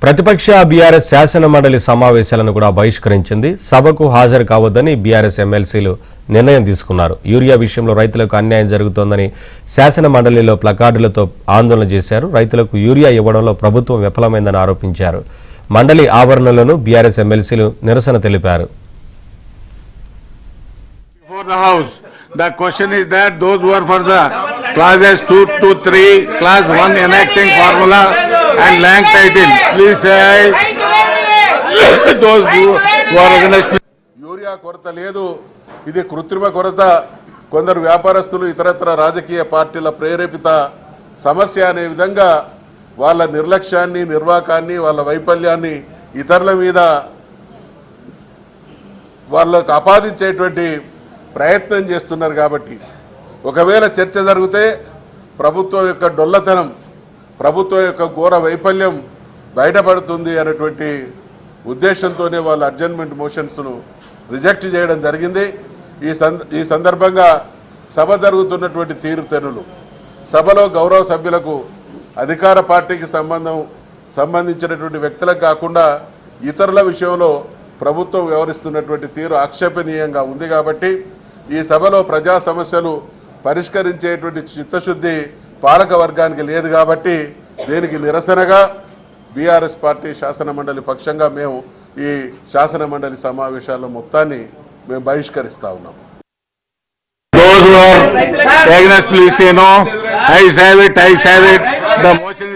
ప్రతిపక్ష బీఆర్ఎస్ శాసన మండలి సమావేశాలను కూడా బహిష్కరించింది. సభకు హాజరు కావద్దని బీఆర్ఎస్ ఎమ్మెల్సీలు నిర్ణయం తీసుకున్నారు. యూరియా విషయంలో రైతులకు అన్యాయం జరుగుతోందని శాసన మండలిలో ప్లకార్డులతో ఆందోళన చేశారు. రైతులకు యూరియా ఇవ్వడంలో ప్రభుత్వం విఫలమైందని ఆరోపించారు. మండలి ఆవరణలోనూ బీఆర్ఎస్ ఎమ్మెల్సీలు నిరసన తెలిపారు. The question is that those who are for the classes 2 to 3, class 1 enacting formula and land title, please say those who are against. Urea కొరత లేదు, ఇది కృత్రిమ కొరత. కొందరు వ్యాపారస్తులు ఇతరత్ర రాజకీయ పార్టీల ప్రేరేపిత సమస్య అనే విధంగా వాళ్ళ నిర్లక్ష్యాన్ని, నిర్వాకాన్ని, వాళ్ళ వైఫల్యాన్ని ఇతరుల మీద వాళ్ళకు ఆపాదించేటువంటి ప్రయత్నం చేస్తున్నారు. కాబట్టి ఒకవేళ చర్చ జరిగితే ప్రభుత్వం యొక్క డొల్లతనం, ప్రభుత్వం యొక్క ఘోర వైఫల్యం బయటపడుతుంది అనేటువంటి ఉద్దేశంతోనే వాళ్ళు అడ్జర్న్మెంట్ మోషన్స్ను రిజెక్ట్ చేయడం జరిగింది. ఈ సందర్భంగా సభ జరుగుతున్నటువంటి తీరుతెన్నులు, సభలో గౌరవ సభ్యులకు అధికార పార్టీకి సంబంధించినటువంటి వ్యక్తులకు కాకుండా ఇతరుల విషయంలో ప్రభుత్వం వ్యవహరిస్తున్నటువంటి తీరు ఆక్షేపణీయంగా ఉంది. కాబట్టి ఈ సభలో ప్రజా సమస్యలు పరిష్కరించేటువంటి చిత్తశుద్ధి పాలక వర్గానికి లేదు. కాబట్టి దీనికి నిరసనగా బీఆర్ఎస్ పార్టీ శాసన మండలి పక్షంగా మేము ఈ శాసన మండలి సమావేశాల మొత్తాన్ని మేము బహిష్కరిస్తా ఉన్నాం. Those who are against, please say no. I have it. The motion